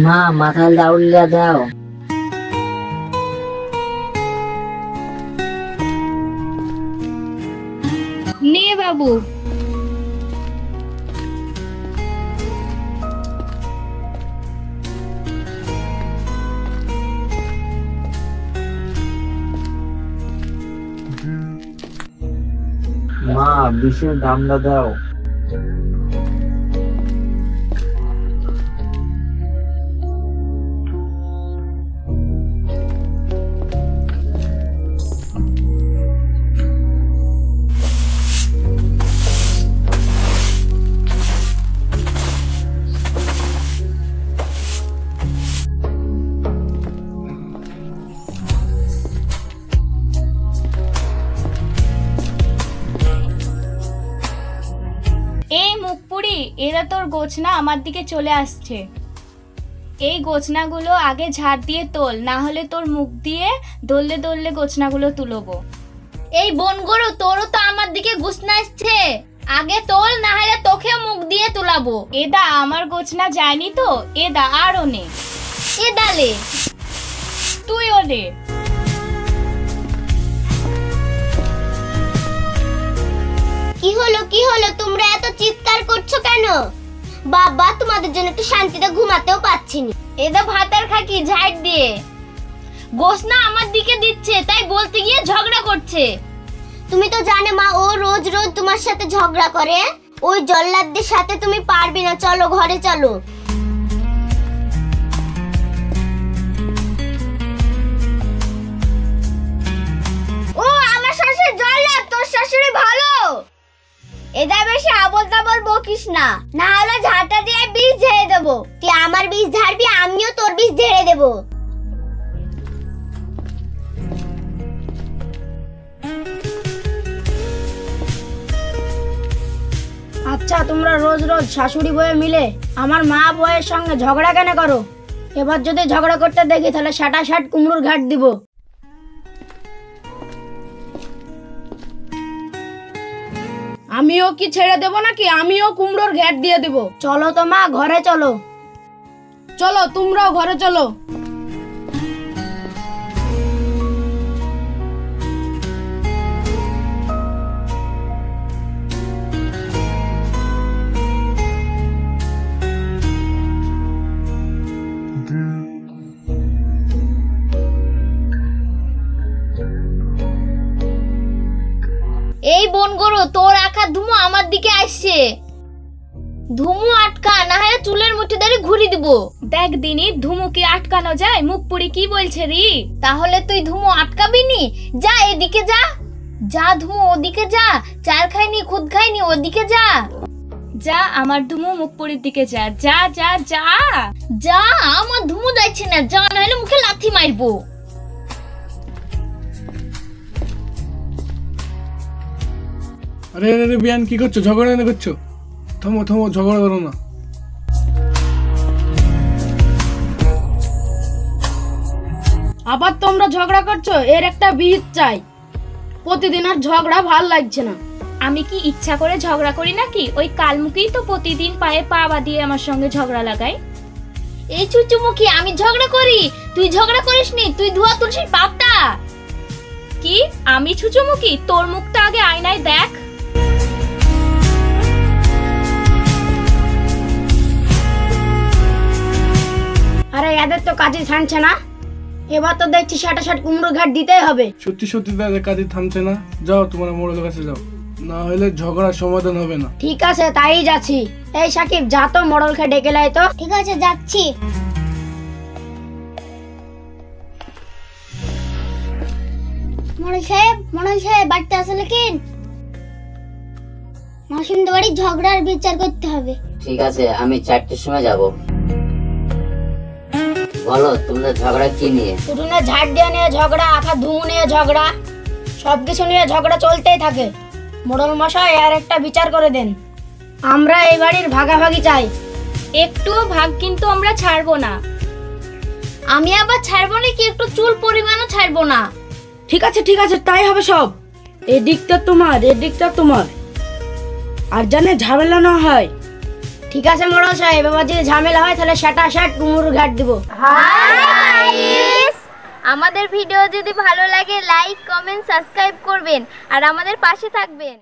মা মাথায় লাউলিয়া দাও। নে বাবু। মা বিষের দামটা দাও। এই মুখপুরি, এরা তোর গোছনা আমার দিকে চলে আসছে। এই গোছনাগুলো আগে ঝাড় দিয়ে তোল, না হলে তোর মুখ দিয়ে দললে দললে গোছনাগুলো তুলবো। এই বনগরু, তোরও তো আমার দিকে গোছনা আসছে, আগে তোল, না হলে তোকে মুখ দিয়ে তুলাবো। এদা আমার গোছনা যায়নি তো, এদা আরও নে। এদালে তুইও নে। কি হলো কি হলো, তোমরা এত চিৎকার করছো কেন? বাবা, তোমাদের জন্য একটু শান্তিতে ঘুমাতেও পাচ্ছি না। এদা ভাতার খাকি ঝাড় দিয়ে গোছনা আমার দিকে দিচ্ছে, তাই বলতে গিয়ে ঝগড়া করছে। তুমি তো জানো মা, ও রোজ রোজ তোমার সাথে ঝগড়া করে। ওই জল্লাদদের সাথে তুমি পারবে না, চলো ঘরে চলো। ও আমার শাশুড়ি জল্লাদ, তোর শাশুড়ি ভালো। এদা বেশি আবল তাবল বকিস না, না হলে ঝাঁটা দিয়ে বীজ ঝেড়ে দেবো। তুই আমার বীজ ঝাড়বি, আমিও তোর বীজ ঝেড়ে দেবো। আচ্ছা, তোমরা রোজ রোজ শাশুড়ি বয়ে মিলে আমার মা বয়ের সঙ্গে ঝগড়া কেন করো? এবার যদি ঝগড়া করতে দেখি তাহলে শাটা শাট কুমড়োর ঘাট দিব। আমিও কি ছেড়ে দেব নাকি? আমিও কুমড়োর ঘাট দিয়ে দেব। চলো তো মা, ঘরে চলো। চলো, তোমরাও ঘরে চলো। এই বনগরু, তোর আঁকা ধুমো আমার দিকে আসছে। ধুমু আটকা, না হয় চুলের মুঠি ধরে ঘুরি দিব। দেখ দিনি, ধুমু কি আটকানো যায়? মুখপুরি কি বলছে রি? তাহলে তুই ধুমু আটকাবি নি? যা এদিকে যা, যা ধুমু ওদিকে যা। চার খাইনি খুদ খাইনি, ওদিকে যা। যা আমার ধুমু মুখপুরির দিকে যা, যা যা যা যা। আমার ধুমু যাচ্ছে না, যা, নাহলে মুখে লাথি মারবো। আরে আরে বিয়ান, কি করছো? ঝগড়া না করছো? থামো থামো, ঝগড়া করো না। আবার তোমরা ঝগড়া করছো? এর একটা বিহিত চাই। প্রতিদিন আর ঝগড়া ভাল লাগছে না। আমি কি ইচ্ছা করে ঝগড়া করি নাকি? ওই কালমুখী তো প্রতিদিন পায়ে পা বাঁধিয়ে আমার সঙ্গে ঝগড়া লাগায়। এই চুচুমুখী, আমি ঝগড়া করি, তুই ঝগড়া করিসনি। তুই ধোয়া তুলসীর বাপটা। কি আমি চুচুমুখী? তোর মুখটা আগে আয়নায় দেখ। আরে এদের তো কাজে থামছে না। এবার তো দেখছি শাটা শাট কুমড়োর ঘাট দিতেই হবে। সত্যি সত্যি তাদের কাজে থামছে না। যাও, তোমরা মোড়লের কাছে যাও, না হলে ঝগড়ার সমাধান হবে না। ঠিক আছে, তাই যাচ্ছি। এই সাকিব, যা তো মোড়লকে ডেকে লাই তো। ঠিক আছে, যাচ্ছি। মোড়ল সাহেব বাড়িতে আসলে কি? মাসিমদের বাড়ি ঝগড়ার বিচার করতে হবে। ঠিক আছে, আমি 4টের সময় যাব। বলো, তোমরা ঝগড়া কি নিয়ে? উঠোনে ঝাড় দিয়ে নিয়ে ঝগড়া, আখা ধুমু নিয়ে ঝগড়া, সবকিছু নিয়ে ঝগড়া চলতেই থাকে। মোড়ল মশাই, আর একটা বিচার করে দেন। আমরা এই বাড়ির ভাগাভাগি চাই। একটুও ভাগ কিন্তু আমরা ছাড়বো না। আমি আবার ছাড়বো নাকি? একটু চুল পরিমাণও ছাড়বো না। ঠিক আছে ঠিক আছে, তাই হবে সব। এদিকটা তোমার, এদিকটা তোমার, আর জানে ঝামেলা না হয়। ঠিক আছে মোড়ল সাহেব, এবার যদি ঝামেলা হয় তাহলে সেটা ডুমুর ঘাট দিব। আমাদের ভিডিও যদি ভালো লাগে লাইক কমেন্ট সাবস্ক্রাইব করবেন আর আমাদের পাশে থাকবেন।